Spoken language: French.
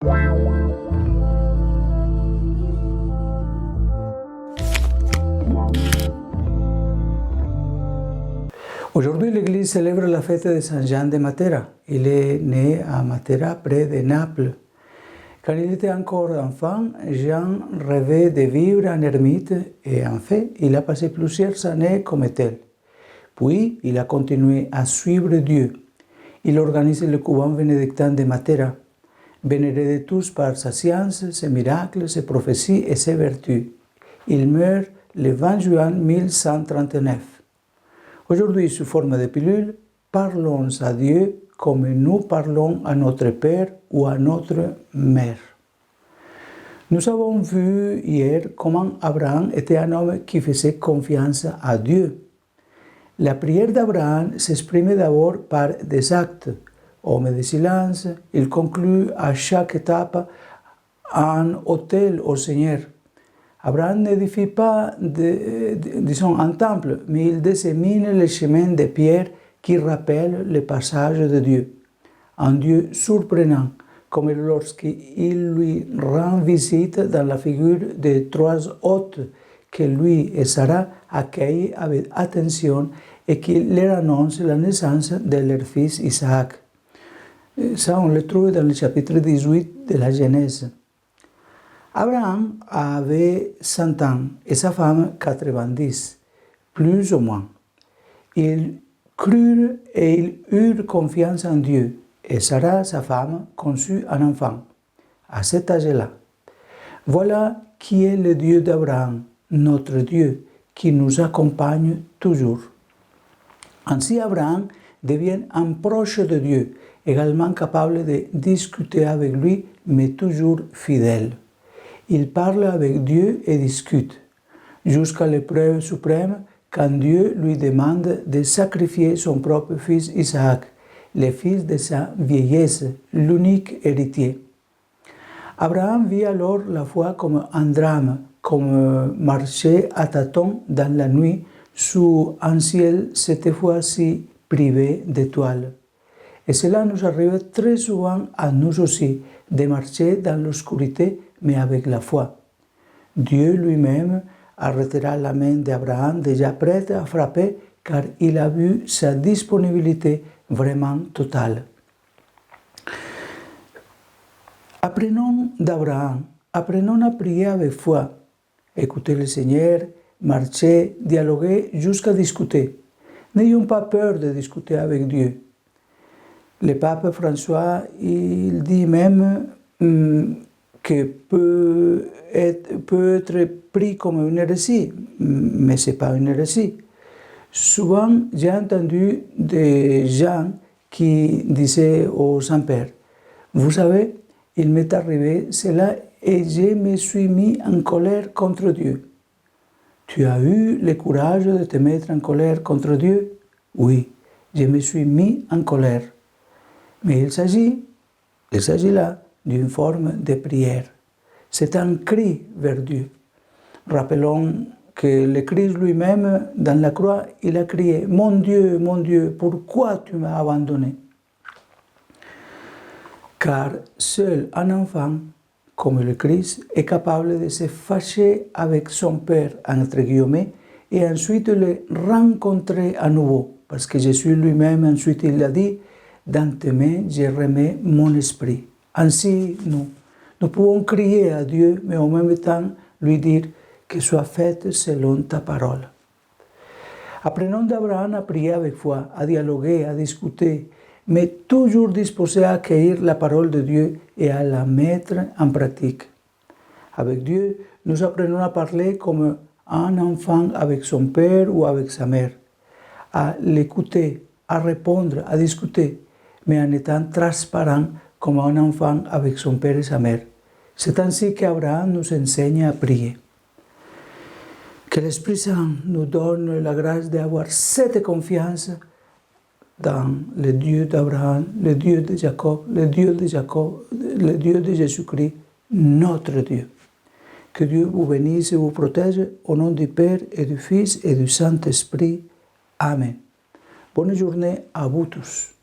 Aujourd'hui, l'Église célèbre la fête de Saint Jean de Matera. Il est né à Matera, près de Naples. Quand il était encore enfant, Jean rêvait de vivre en ermite et en fait, il a passé plusieurs années comme tel. Puis, il a continué à suivre Dieu. Il organise le couvent bénédictin de Matera, vénéré de tous par sa science, ses miracles, ses prophéties et ses vertus. Il meurt le 20 juin 1139. Aujourd'hui, sous forme de pilule, parlons à Dieu comme nous parlons à notre Père ou à notre Mère. Nous avons vu hier comment Abraham était un homme qui faisait confiance à Dieu. La prière d'Abraham s'exprime d'abord par des actes. Homme de silence, il conclut à chaque étape un autel au Seigneur. Abraham n'édifie pas, un temple, mais il dissémine les chemins de pierre qui rappellent le passage de Dieu. Un Dieu surprenant, comme lorsqu'il lui rend visite dans la figure de trois hôtes que lui et Sarah accueillent avec attention et qui leur annoncent la naissance de leur fils Isaac. Ça, on le trouve dans le chapitre 18 de la Genèse. Abraham avait 100 ans et sa femme 90, plus ou moins. Ils crurent et ils eurent confiance en Dieu. Et Sarah, sa femme, conçut un enfant à cet âge-là. Voilà qui est le Dieu d'Abraham, notre Dieu, qui nous accompagne toujours. Ainsi, Abraham devient un proche de Dieu, également capable de discuter avec lui, mais toujours fidèle. Il parle avec Dieu et discute, jusqu'à l'épreuve suprême, quand Dieu lui demande de sacrifier son propre fils Isaac, le fils de sa vieillesse, l'unique héritier. Abraham vit alors la foi comme un drame, comme marcher à tâtons dans la nuit sous un ciel cette fois-ci privé d'étoiles. Et cela nous arrive très souvent à nous aussi, de marcher dans l'obscurité, mais avec la foi. Dieu lui-même arrêtera la main d'Abraham déjà prête à frapper, car il a vu sa disponibilité vraiment totale. Apprenons d'Abraham, apprenons à prier avec foi, écouter le Seigneur, marcher, dialoguer jusqu'à discuter. N'ayons pas peur de discuter avec Dieu. Le pape François, il dit même que peut être pris comme une hérésie, mais ce n'est pas une hérésie. Souvent, j'ai entendu des gens qui disaient au Saint-Père, « Vous savez, il m'est arrivé cela et je me suis mis en colère contre Dieu. » Tu as eu le courage de te mettre en colère contre Dieu? Oui, je me suis mis en colère. Mais il s'agit là d'une forme de prière. C'est un cri vers Dieu. Rappelons que le Christ lui-même, dans la croix, il a crié « Mon Dieu, pourquoi tu m'as abandonné ?» Car seul un enfant, comme le Christ, est capable de se fâcher avec son Père, entre guillemets, et ensuite le rencontrer à nouveau. Parce que Jésus lui-même, ensuite, il a dit « Dans tes mains, je remets mon esprit ». Ainsi, nous pouvons crier à Dieu, mais en même temps lui dire que soit faite selon ta parole. Apprenons d'Abraham à prier avec foi, à dialoguer, à discuter, mais toujours disposé à accueillir la parole de Dieu et à la mettre en pratique. Avec Dieu, nous apprenons à parler comme un enfant avec son père ou avec sa mère, à l'écouter, à répondre, à discuter, mais en étant transparent comme un enfant avec son père et sa mère. C'est ainsi qu'Abraham nous enseigne à prier. Que l'Esprit Saint nous donne la grâce d'avoir cette confiance dans le Dieu d'Abraham, le Dieu de Jacob, le Dieu de Jésus-Christ, notre Dieu. Que Dieu vous bénisse et vous protège au nom du Père et du Fils et du Saint-Esprit. Amen. Bonne journée à vous tous.